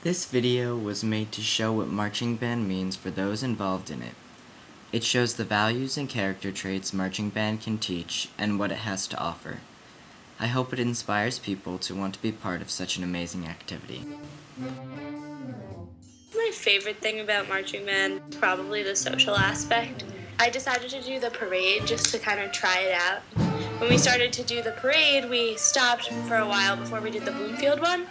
This video was made to show what marching band means for those involved in it. It shows the values and character traits marching band can teach and what it has to offer. I hope it inspires people to want to be part of such an amazing activity. My favorite thing about marching band is probably the social aspect. I decided to do the parade just to kind of try it out. When we started to do the parade, we stopped for a while before we did the Bloomfield one.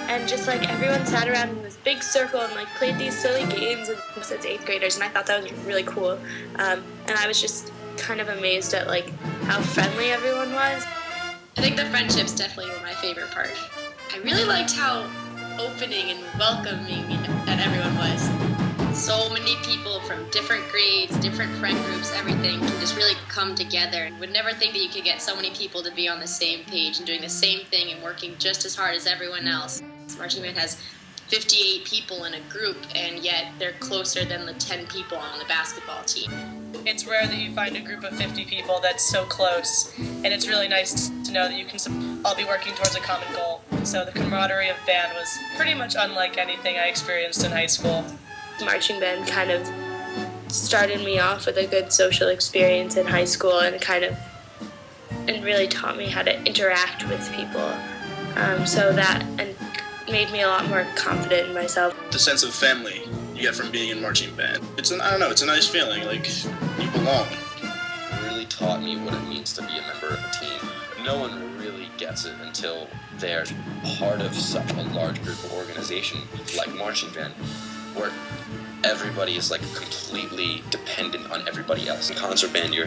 And just like everyone sat around in this big circle and like played these silly games as 8th graders, and I thought that was really cool. And I was just kind of amazed at like how friendly everyone was. I think the friendships definitely were my favorite part. I really liked how opening and welcoming that everyone was. So many people from different grades, different friend groups, everything can just really come together. And would never think that you could get so many people to be on the same page and doing the same thing and working just as hard as everyone else. Marching band has 58 people in a group, and yet they're closer than the 10 people on the basketball team. It's rare that you find a group of 50 people that's so close, and it's really nice to know that you can all be working towards a common goal. So the camaraderie of band was pretty much unlike anything I experienced in high school. Marching band kind of started me off with a good social experience in high school and really taught me how to interact with people. So that made me a lot more confident in myself. The sense of family you get from being in marching band. It's a nice feeling, like you belong. It really taught me what it means to be a member of a team. No one really gets it until they're part of such a large group of organization like marching band, where everybody is like completely dependent on everybody else. In concert band, you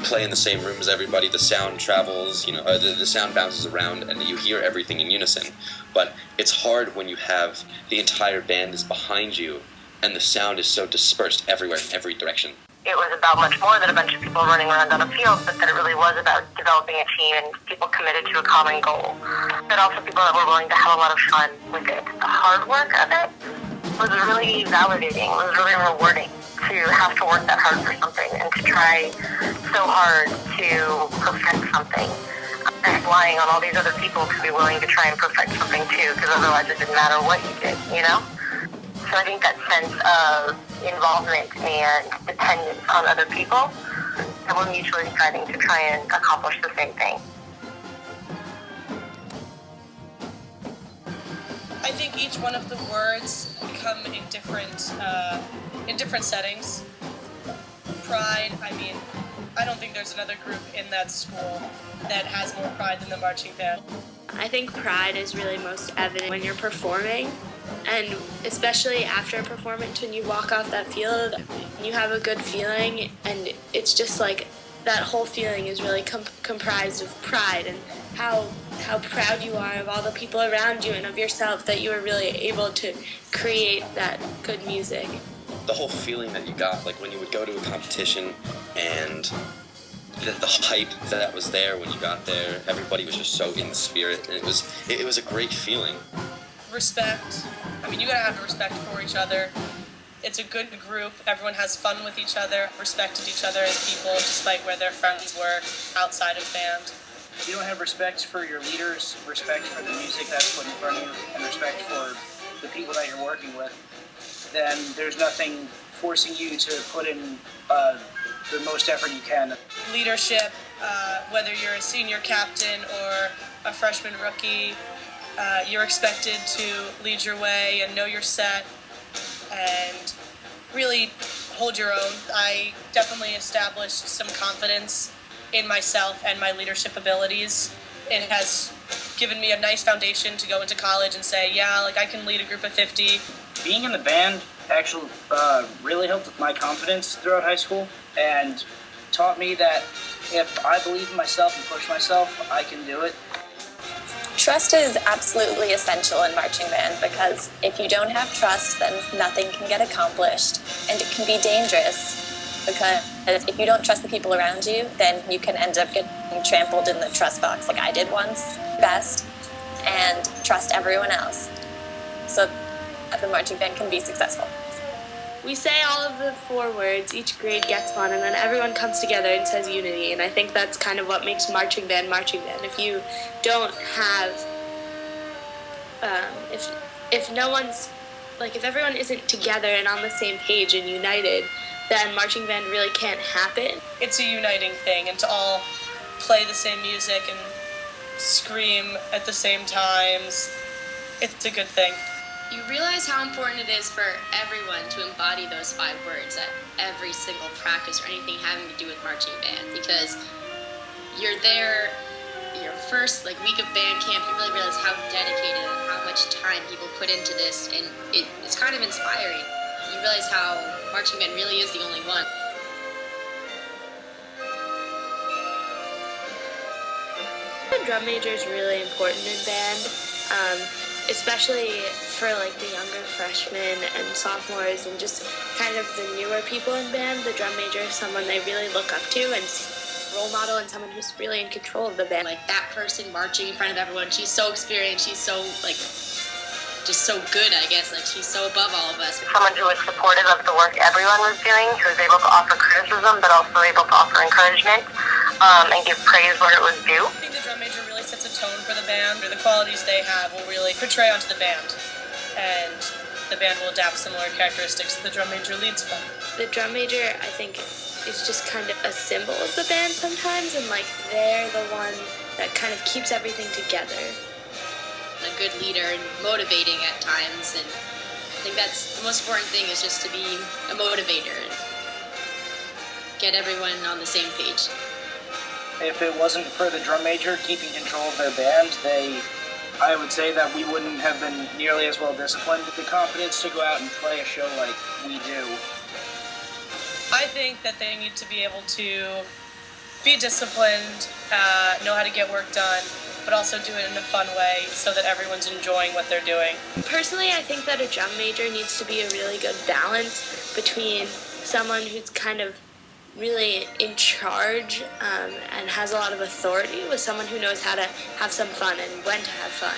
play in the same room as everybody. The sound travels, the sound bounces around, and you hear everything in unison. But it's hard when you have the entire band is behind you, and the sound is so dispersed everywhere in every direction. It was about much more than a bunch of people running around on a field, but that it really was about developing a team and people committed to a common goal. But also people that were willing to have a lot of fun with it. The hard work of it was really validating. It was really rewarding to have to work that hard for something and to try so hard to perfect something. And relying on all these other people to be willing to try and perfect something too, because otherwise it didn't matter what you did, So I think that sense of involvement and dependence on other people, that we're mutually striving to try and accomplish the same thing. I think each one of the words come in different settings. Pride, I don't think there's another group in that school that has more pride than the marching band. I think pride is really most evident when you're performing, and especially after a performance when you walk off that field, you have a good feeling, and it's just like that whole feeling is really comprised of pride and how proud you are of all the people around you and of yourself that you were really able to create that good music. The whole feeling that you got, like when you would go to a competition and the hype that was there when you got there, everybody was just so in the spirit, and it was a great feeling. Respect. You gotta have respect for each other. It's a good group. Everyone has fun with each other, respected each other as people, despite where their friends were outside of band. If you don't have respect for your leaders, respect for the music that's put in front of you, and respect for the people that you're working with, then there's nothing forcing you to put in the most effort you can. Leadership, whether you're a senior captain or a freshman rookie, you're expected to lead your way and know your set and really hold your own. I definitely established some confidence in myself and my leadership abilities. It has given me a nice foundation to go into college and say, I can lead a group of 50. Being in the band actually really helped with my confidence throughout high school and taught me that if I believe in myself and push myself, I can do it. Trust is absolutely essential in marching band because if you don't have trust, then nothing can get accomplished, and it can be dangerous because if you don't trust the people around you, then you can end up getting trampled in the trust box like I did once. Best and trust everyone else so that the marching band can be successful. We say all of the 4 words, each grade gets one, and then everyone comes together and says unity, and I think that's kind of what makes marching band marching band. If you don't have, if no one's, like, if everyone isn't together and on the same page and united, then marching band really can't happen. It's a uniting thing, and to all play the same music and scream at the same times, it's a good thing. You realize how important it is for everyone to embody those 5 words at every single practice or anything having to do with marching band, because you're there your first week of band camp. You really realize how dedicated and how much time people put into this, and it's kind of inspiring. You realize how marching band really is the only one. The drum major is really important in band, especially for the younger freshmen and sophomores and just kind of the newer people in band. The drum major is someone they really look up to and role model, and someone who's really in control of the band. That person marching in front of everyone, she's so experienced, she's so just so good, I guess. She's so above all of us. Someone who was supportive of the work everyone was doing, who was able to offer criticism, but also able to offer encouragement and give praise where it was due. I think the drum major really sets a tone for the band, or the qualities they have will really portray onto the band, and the band will adapt similar characteristics that the drum major leads from. The drum major, I think, is just kind of a symbol of the band sometimes, and they're the one that kind of keeps everything together. A good leader and motivating at times, and I think that's the most important thing, is just to be a motivator and get everyone on the same page. If it wasn't for the drum major keeping control of their band, I would say that we wouldn't have been nearly as well disciplined. The confidence to go out and play a show like we do. I think that they need to be able to be disciplined, know how to get work done, but also do it in a fun way so that everyone's enjoying what they're doing. Personally, I think that a drum major needs to be a really good balance between someone who's kind of really in charge and has a lot of authority, with someone who knows how to have some fun and when to have fun.